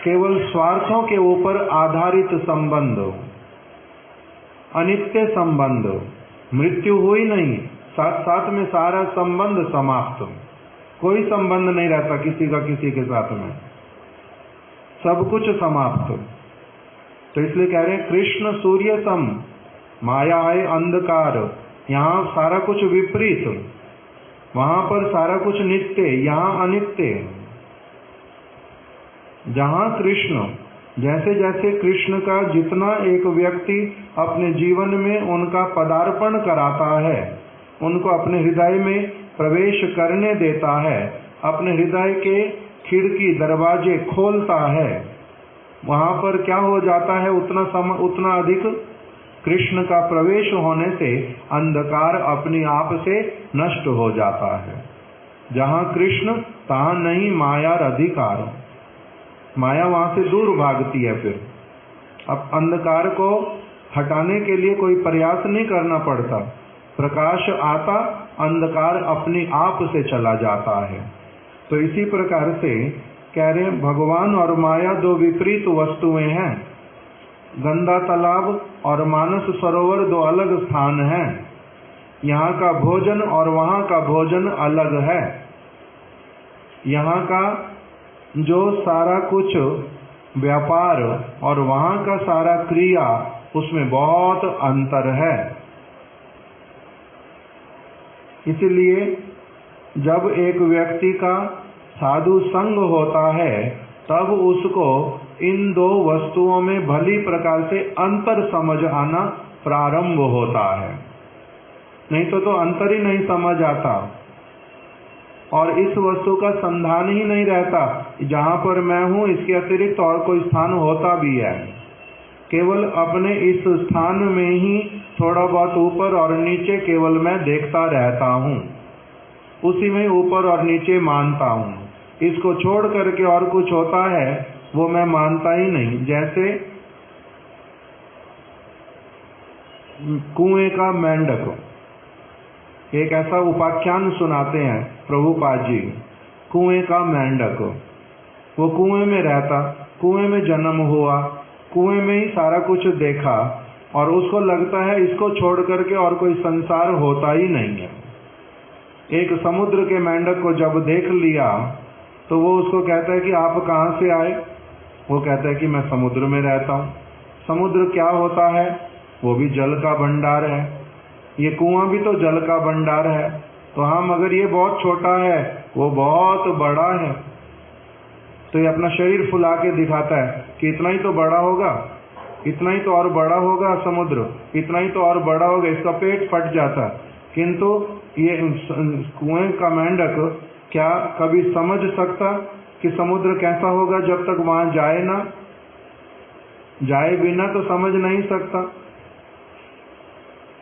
केवल स्वार्थों के ऊपर आधारित संबंध, अनित्य संबंध। मृत्यु हुई नहीं, साथ साथ में सारा संबंध समाप्त, कोई संबंध नहीं रहता किसी का किसी के साथ में, सब कुछ समाप्त। तो इसलिए कह रहे हैं कृष्ण सूर्य सम, माया है अंधकार। यहाँ सारा कुछ विपरीत, वहां पर सारा कुछ नित्य, यहाँ अनित्य। जहाँ कृष्ण, जैसे जैसे कृष्ण का जितना एक व्यक्ति अपने जीवन में उनका पदार्पण कराता है, उनको अपने हृदय में प्रवेश करने देता है, अपने हृदय के खिड़की दरवाजे खोलता है, वहां पर क्या हो जाता है, उतना अधिक कृष्ण का प्रवेश होने से अंधकार अपने आप से नष्ट हो जाता है। जहां कृष्ण तहां नहीं माया अधिकार, माया वहां से दूर भागती है। फिर अब अंधकार को हटाने के लिए कोई प्रयास नहीं करना पड़ता, प्रकाश आता, अंधकार अपने आप से चला जाता है। तो इसी प्रकार से कह रहे हैं भगवान और माया दो विपरीत वस्तुएं हैं। गंगा तालाब और मानस सरोवर दो अलग स्थान हैं। यहाँ का भोजन और वहाँ का भोजन अलग है। यहाँ का जो सारा कुछ व्यापार और वहाँ का सारा क्रिया, उसमें बहुत अंतर है। इसलिए जब एक व्यक्ति का साधु संग होता है तब उसको इन दो वस्तुओं में भली प्रकार से अंतर समझ आना प्रारंभ होता है। नहीं तो अंतर ही नहीं समझ आता और इस वस्तु का संधान ही नहीं रहता। जहाँ पर मैं हूँ इसके अतिरिक्त और कोई स्थान होता भी है। केवल अपने इस स्थान में ही थोड़ा बहुत ऊपर और नीचे केवल मैं देखता रहता हूँ, उसी में ऊपर और नीचे मानता हूँ। इसको छोड़ करके और कुछ होता है वो मैं मानता ही नहीं। जैसे कुएं का मेंढक, एक ऐसा उपाख्यान सुनाते हैं प्रभुपाद जी। कुएं का मेंढक, वो कुएं में रहता, कुएं में जन्म हुआ, कुएं में ही सारा कुछ देखा और उसको लगता है इसको छोड़ करके और कोई संसार होता ही नहीं है। एक समुद्र के मेंढक को जब देख लिया तो वो उसको कहता है कि आप कहाँ से आए? वो कहता है कि मैं समुद्र में रहता हूँ। समुद्र क्या होता है? वो भी जल का भंडार है। ये कुआं भी तो जल का भंडार है। तो हाँ, मगर ये बहुत छोटा है, वो बहुत बड़ा है। तो ये अपना शरीर फुला के दिखाता है कि इतना ही तो बड़ा होगा, इतना ही तो और बड़ा होगा समुद्र, इतना ही तो और बड़ा होगा, इसका पेट फट जाता। किंतु ये कुएं का मेंढक क्या कभी समझ सकता कि समुद्र कैसा होगा जब तक वहां जाए ना? जाए बिना तो समझ नहीं सकता।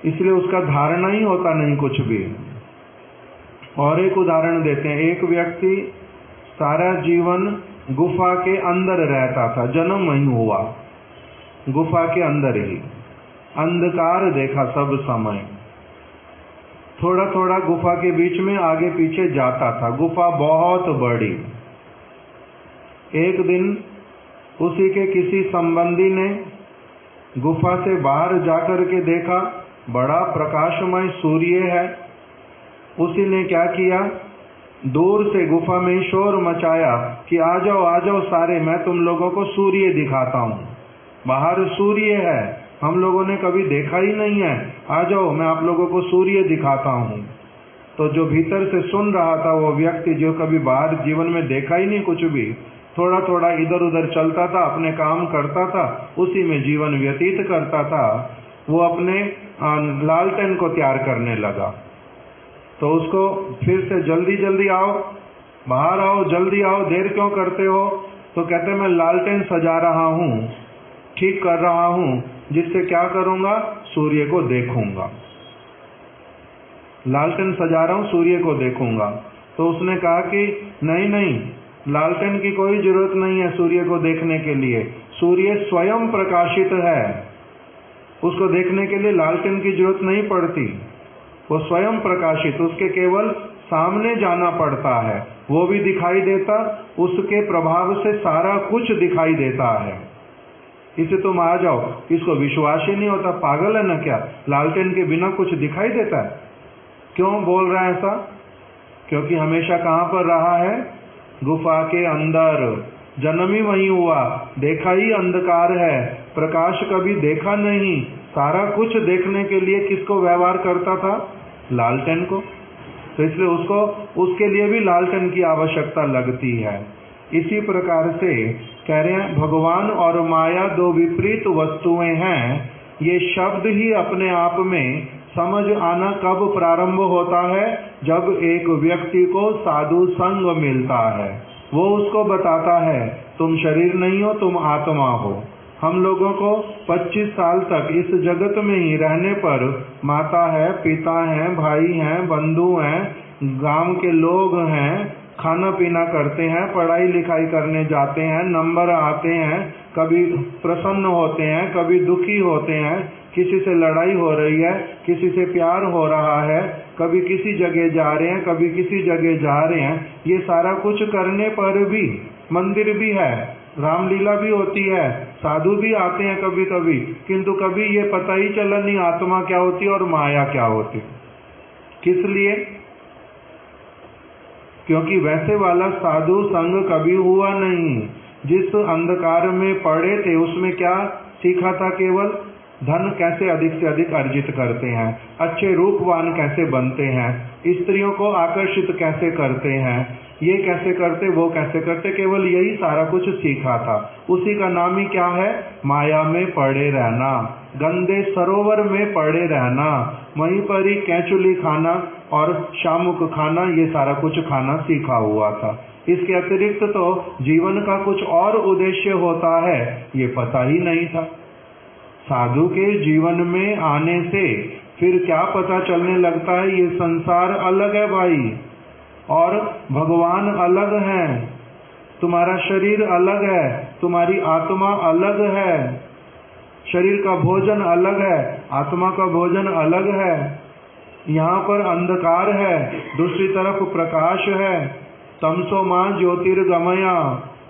इसलिए उसका धारणा ही होता नहीं कुछ भी। और एक उदाहरण देते हैं। एक व्यक्ति सारा जीवन गुफा के अंदर रहता था, जन्म वहीं हुआ गुफा के अंदर ही, अंधकार देखा सब समय, थोड़ा थोड़ा गुफा के बीच में आगे पीछे जाता था। गुफा बहुत बड़ी। एक दिन उसी के किसी संबंधी ने गुफा से बाहर जाकर के देखा, बड़ा प्रकाशमय सूर्य है। उसी ने क्या किया, दूर से गुफा में शोर मचाया कि आ जाओ सारे, मैं तुम लोगों को सूर्य दिखाता हूँ। बाहर सूर्य है, हम लोगों ने कभी देखा ही नहीं है, आ जाओ मैं आप लोगों को सूर्य दिखाता हूँ। तो जो भीतर से सुन रहा था वो व्यक्ति, जो कभी बाहर जीवन में देखा ही नहीं कुछ भी, थोड़ा थोड़ा इधर उधर चलता था, अपने काम करता था, उसी में जीवन व्यतीत करता था। वो अपने लालटेन को तैयार करने लगा। तो उसको फिर से जल्दी जल्दी आओ, बाहर आओ, जल्दी आओ, देर क्यों करते हो? तो कहते मैं लालटेन सजा रहा हूँ, ठीक कर रहा हूँ, जिससे क्या करूँगा, सूर्य को देखूंगा। लालटेन सजा रहा हूँ, सूर्य को देखूंगा। तो उसने कहा कि नहीं, लालटेन की कोई जरूरत नहीं है सूर्य को देखने के लिए, सूर्य स्वयं प्रकाशित है, उसको देखने के लिए लालटेन की जरूरत नहीं पड़ती, वो स्वयं प्रकाशित, उसके केवल सामने जाना पड़ता है, वो भी दिखाई देता, उसके प्रभाव से सारा कुछ दिखाई देता है। इसे तुम आ जाओ, इसको विश्वास ही नहीं होता, पागल है ना क्या, लालटेन के बिना कुछ दिखाई देता है? क्यों बोल रहा है ऐसा? क्योंकि हमेशा कहाँ पर रहा है, गुफा के अंदर, जन्म ही वहीं हुआ, देखा ही अंधकार है, प्रकाश कभी देखा नहीं। सारा कुछ देखने के लिए किसको व्यवहार करता था, लालटेन को। तो इसलिए उसको, उसके लिए भी लालटेन की आवश्यकता लगती है। इसी प्रकार से कह रहे हैं भगवान और माया दो विपरीत वस्तुएं हैं। ये शब्द ही अपने आप में समझ आना कब प्रारंभ होता है, जब एक व्यक्ति को साधु संग मिलता है। वो उसको बताता है तुम शरीर नहीं हो, तुम आत्मा हो। हम लोगों को 25 साल तक इस जगत में ही रहने पर माता है, पिता है, भाई हैं, बंधु हैं, गांव के लोग हैं, खाना पीना करते हैं, पढ़ाई लिखाई करने जाते हैं, नंबर आते हैं, कभी प्रसन्न होते हैं, कभी दुखी होते हैं, किसी से लड़ाई हो रही है, किसी से प्यार हो रहा है, कभी किसी जगह जा रहे हैं, कभी किसी जगह जा रहे हैं। ये सारा कुछ करने पर भी मंदिर भी है, रामलीला भी होती है, साधु भी आते हैं कभी कभी, किंतु कभी ये पता ही चला नहीं आत्मा क्या होती है और माया क्या होती। किस लिए? क्योंकि वैसे वाला साधु संग कभी हुआ नहीं। जिस अंधकार में पड़े थे उसमें क्या सीखा था? केवल धन कैसे अधिक से अधिक अर्जित करते हैं, अच्छे रूपवान कैसे बनते हैं, स्त्रियों को आकर्षित कैसे करते हैं, ये कैसे करते, वो कैसे करते, केवल यही सारा कुछ सीखा था। उसी का नाम ही क्या है? माया में पड़े रहना, गंदे सरोवर में पड़े रहना, वहीं पर ही कैचुली खाना और शामुक खाना, ये सारा कुछ खाना सीखा हुआ था। इसके अतिरिक्त तो जीवन का कुछ और उद्देश्य होता है ये पता ही नहीं था। साधु के जीवन में आने से फिर क्या पता चलने लगता है, ये संसार अलग है भाई और भगवान अलग है, तुम्हारा शरीर अलग है, तुम्हारी आत्मा अलग है, शरीर का भोजन अलग है, आत्मा का भोजन अलग है। यहाँ पर अंधकार है, दूसरी तरफ प्रकाश है। तमसो मां ज्योतिर्गमया,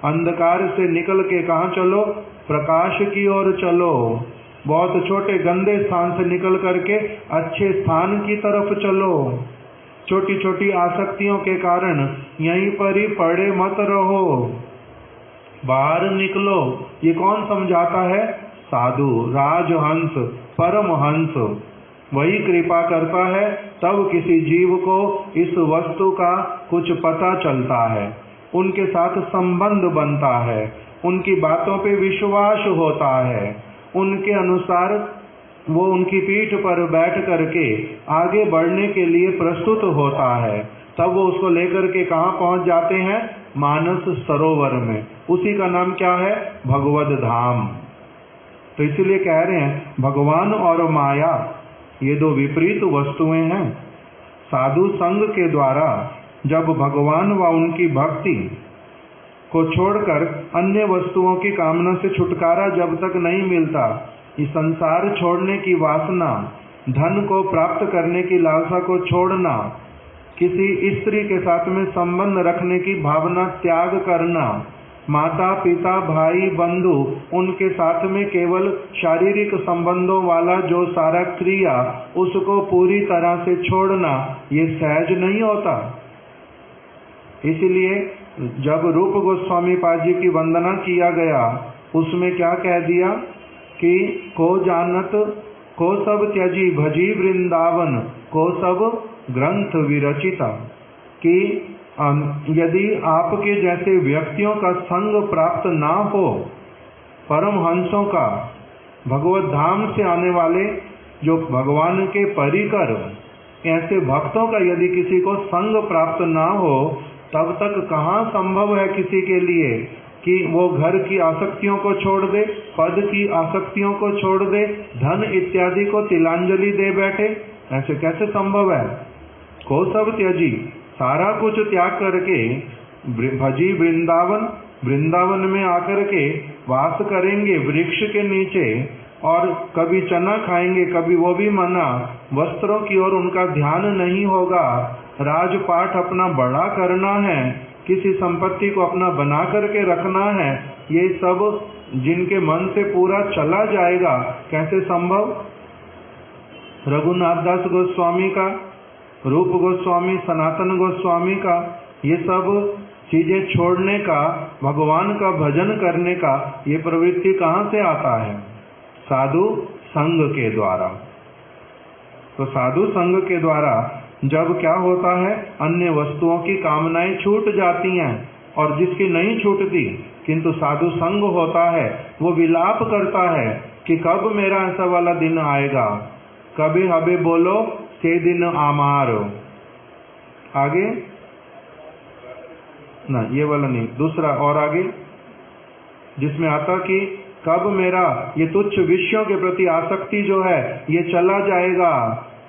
अंधकार से निकल के कहाँ चलो? प्रकाश की ओर चलो। बहुत छोटे गंदे स्थान से निकल करके अच्छे स्थान की तरफ चलो। छोटी छोटी आसक्तियों के कारण यहीं पर ही पड़े मत रहो, बाहर निकलो। ये कौन समझाता है? साधु, राजहंस, परमहंस। वही कृपा करता है तब किसी जीव को इस वस्तु का कुछ पता चलता है, उनके साथ संबंध बनता है, उनकी बातों पे विश्वास होता है, उनके अनुसार वो उनकी पीठ पर बैठ करके आगे बढ़ने के लिए प्रस्तुत होता है। तब वो उसको लेकर के कहाँ पहुँच जाते हैं? मानस सरोवर में। उसी का नाम क्या है? भगवद धाम। तो इसीलिए कह रहे हैं भगवान और माया ये दो विपरीत वस्तुएं हैं। साधु संग के द्वारा जब भगवान व उनकी भक्ति को छोड़कर अन्य वस्तुओं की कामना से छुटकारा जब तक नहीं मिलता, इस संसार छोड़ने की वासना, धन को प्राप्त करने की लालसा को छोड़ना, किसी स्त्री के साथ में संबंध रखने की भावना त्याग करना, माता पिता भाई बंधु उनके साथ में केवल शारीरिक संबंधों वाला जो सारा क्रिया उसको पूरी तरह से छोड़ना, ये सहज नहीं होता। इसलिए जब रूप गोस्वामी पाद जी की वंदना किया गया उसमें क्या कह दिया कि को जानत को सब त्यजी भजी वृंदावन को सब ग्रंथ विरचिता, कि यदि आपके जैसे व्यक्तियों का संग प्राप्त ना हो, परमहंसों का, भगवत धाम से आने वाले जो भगवान के परिकर ऐसे भक्तों का यदि किसी को संग प्राप्त ना हो, तब तक कहाँ संभव है किसी के लिए कि वो घर की आसक्तियों को छोड़ दे, पद की आसक्तियों को छोड़ दे, धन इत्यादि को तिलांजलि दे बैठे? ऐसे कैसे संभव है? को सब त्यजी, सारा कुछ त्याग करके भजी वृंदावन, वृंदावन में आकर के वास करेंगे वृक्ष के नीचे, और कभी चना खाएंगे कभी वो भी मना, वस्त्रों की ओर उनका ध्यान नहीं होगा, राजपाट अपना बड़ा करना है, किसी संपत्ति को अपना बना करके रखना है, ये सब जिनके मन से पूरा चला जाएगा, कैसे संभव? रघुनाथ दास गोस्वामी का, रूप गोस्वामी, सनातन गोस्वामी का, ये सब चीजें छोड़ने का, भगवान का भजन करने का ये प्रवृत्ति कहाँ से आता है? साधु संग के द्वारा। तो साधु संग के द्वारा जब क्या होता है, अन्य वस्तुओं की कामनाएं छूट जाती हैं, और जिसकी नहीं छूटती किंतु साधु संग होता है वो विलाप करता है कि कब मेरा ऐसा वाला दिन आएगा, कभी हबे बोलो से दिन आमार। आगे ना, ये वाला नहीं, दूसरा और आगे, जिसमें आता कि कब मेरा ये तुच्छ विषयों के प्रति आसक्ति जो है ये चला जाएगा,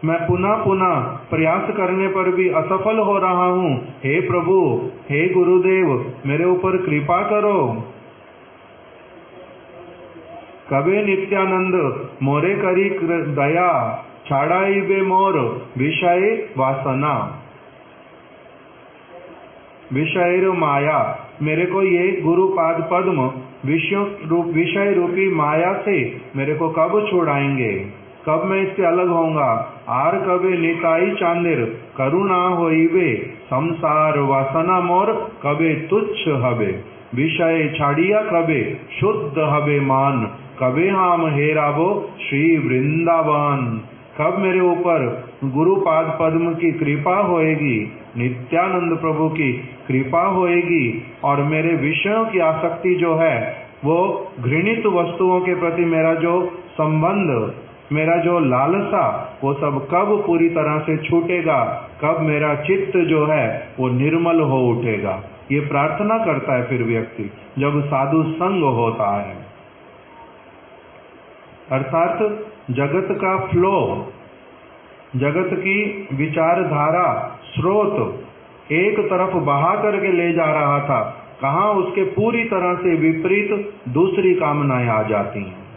मैं पुनः पुनः प्रयास करने पर भी असफल हो रहा हूँ। हे प्रभु, हे गुरुदेव, मेरे ऊपर कृपा करो। कबे नित्यानंद मोरे करी दया, छाड़ाई बे मोर विषय वासना, विषय माया। मेरे को ये गुरुपाद पद्म विषय रूपी माया से मेरे को कब छुड़ाएंगे, कब मैं इससे अलग होऊंगा। आर कबे निताई चांदिर करुणा होइबे, संसार वासना मोर कबे तुच्छ हबे, विषय छाड़िया कबे शुद्ध हबे मान, कबे हम हेराबो श्री वृंदावन। कब मेरे ऊपर गुरुपाद पद्म की कृपा होएगी, नित्यानंद प्रभु की कृपा होएगी, और मेरे विषयों की आसक्ति जो है वो घृणित वस्तुओं के प्रति मेरा जो संबंध, मेरा जो लालसा, वो सब कब पूरी तरह से छूटेगा, कब मेरा चित्त जो है वो निर्मल हो उठेगा। ये प्रार्थना करता है फिर व्यक्ति जब साधु संग होता है। अर्थात जगत का फ्लो, जगत की विचारधारा स्रोत एक तरफ बहा करके ले जा रहा था, कहाँ उसके पूरी तरह से विपरीत दूसरी कामनाएं आ जाती हैं।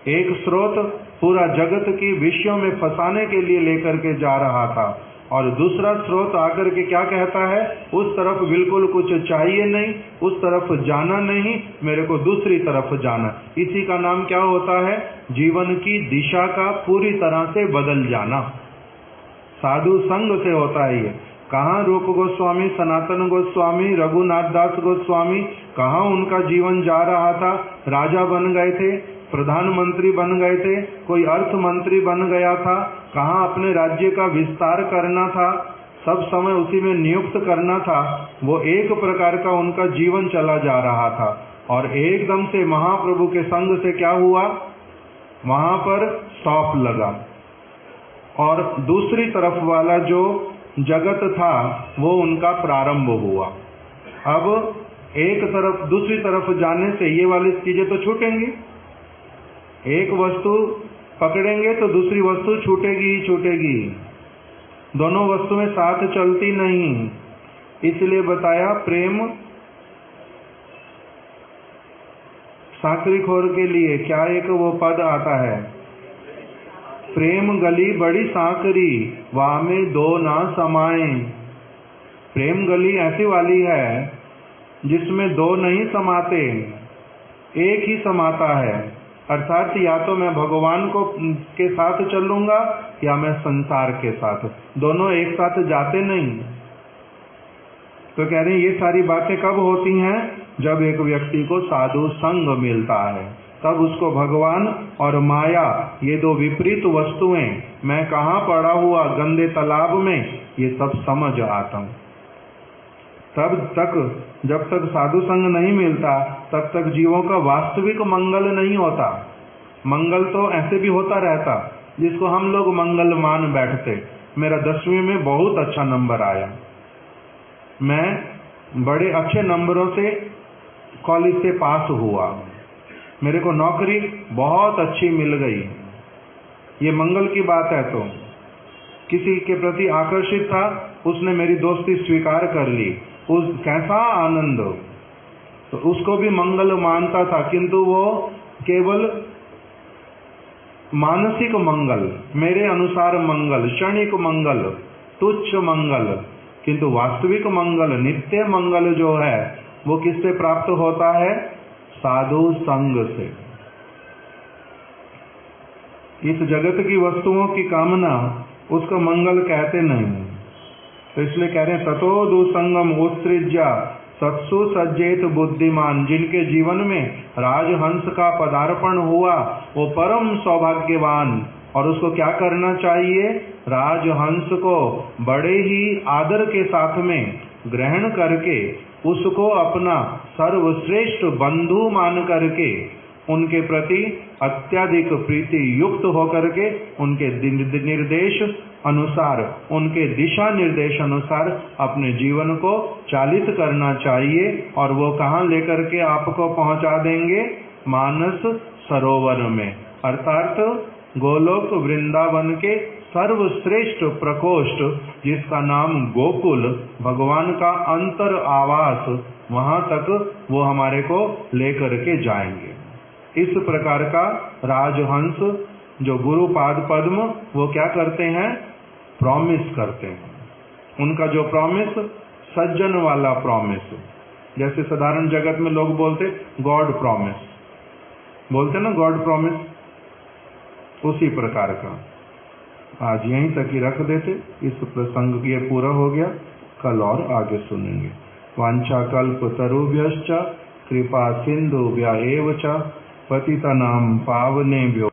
एक स्रोत पूरा जगत की विषयों में फंसाने के लिए लेकर के जा रहा था, और दूसरा स्रोत आकर के क्या कहता है, उस तरफ बिल्कुल कुछ चाहिए नहीं, उस तरफ जाना नहीं, मेरे को दूसरी तरफ जाना। इसी का नाम क्या होता है, जीवन की दिशा का पूरी तरह से बदल जाना। साधु संग से होता है ये। कहाँ रूप गोस्वामी, सनातन गोस्वामी, रघुनाथ दास गोस्वामी, कहाँ उनका जीवन जा रहा था, राजा बन गए थे, प्रधानमंत्री बन गए थे, कोई अर्थ मंत्री बन गया था, कहाँ अपने राज्य का विस्तार करना था, सब समय उसी में नियुक्त करना था। वो एक प्रकार का उनका जीवन चला जा रहा था, और एकदम से महाप्रभु के संग से क्या हुआ, वहां पर स्टॉप लगा, और दूसरी तरफ वाला जो जगत था वो उनका प्रारंभ हुआ। अब एक तरफ दूसरी तरफ जाने से ये वाली चीजें तो छूटेंगी, एक वस्तु पकड़ेंगे तो दूसरी वस्तु छूटेगी ही छूटेगी, दोनों वस्तुएं साथ चलती नहीं। इसलिए बताया प्रेम साकरीखोर के लिए क्या एक वो पद आता है, प्रेम गली बड़ी सांकरी वामे दो ना समाए। प्रेम गली ऐसी वाली है जिसमें दो नहीं समाते, एक ही समाता है। अर्थात या तो मैं भगवान को के साथ चलूंगा या मैं संसार के साथ, दोनों एक साथ जाते नहीं। तो कह रहे हैं ये सारी बातें कब होती हैं, जब एक व्यक्ति को साधु संग मिलता है, तब उसको भगवान और माया ये दो विपरीत वस्तुएं, मैं कहाँ पड़ा हुआ गंदे तालाब में, ये सब समझ आता हूँ। तब तक जब तक साधु संग नहीं मिलता तब तक जीवों का वास्तविक मंगल नहीं होता। मंगल तो ऐसे भी होता रहता जिसको हम लोग मंगल मान बैठते। मेरा 10वीं में बहुत अच्छा नंबर आया, मैं बड़े अच्छे नंबरों से कॉलेज से पास हुआ, मेरे को नौकरी बहुत अच्छी मिल गई, ये मंगल की बात है। तो किसी के प्रति आकर्षित था, उसने मेरी दोस्ती स्वीकार कर ली, उस कैसा आनंद, तो उसको भी मंगल मानता था, किंतु वो केवल मानसिक मंगल, मेरे अनुसार मंगल, क्षणिक मंगल, तुच्छ मंगल, किंतु वास्तविक मंगल, नित्य मंगल जो है वो किससे प्राप्त होता है, साधु संग से। इस जगत की वस्तुओं की कामना उसको मंगल कहते नहीं, तो इसलिए कह रहे हैं ततो दुसंगम उत्सृज्या सत्सु सज्जेत बुद्धिमान। जिनके जीवन में राजहंस का पदार्पण हुआ वो परम सौभाग्यवान, और उसको क्या करना चाहिए, राजहंस को बड़े ही आदर के साथ में ग्रहण करके उसको अपना सर्वश्रेष्ठ बंधु मान करके उनके प्रति अत्यधिक प्रीति युक्त होकर के उनके निर्देश अनुसार, उनके दिशा निर्देश अनुसार अपने जीवन को चालित करना चाहिए। और वो कहाँ लेकर के आपको पहुंचा देंगे? मानस सरोवर में, अर्थात गोलोक वृंदावन के सर्वश्रेष्ठ प्रकोष्ठ जिसका नाम गोकुल, भगवान का अंतर आवास, वहां तक वो हमारे को लेकर के जाएंगे। इस प्रकार का राजहंस जो गुरुपाद पद्म वो क्या करते हैं? प्रॉमिस करते हैं। उनका जो प्रॉमिस सज्जन वाला प्रॉमिस, जैसे साधारण जगत में लोग बोलते गॉड प्रॉमिस, बोलते ना गॉड प्रॉमिस, उसी प्रकार का। आज यहीं तक ही रख देते, इस प्रसंग ये पूरा हो गया, कल और आगे सुनेंगे। वांछा कल्प तरुभ्यश्च कृपा सिंधुभ्य एव च पतितानां पावनेभ्यो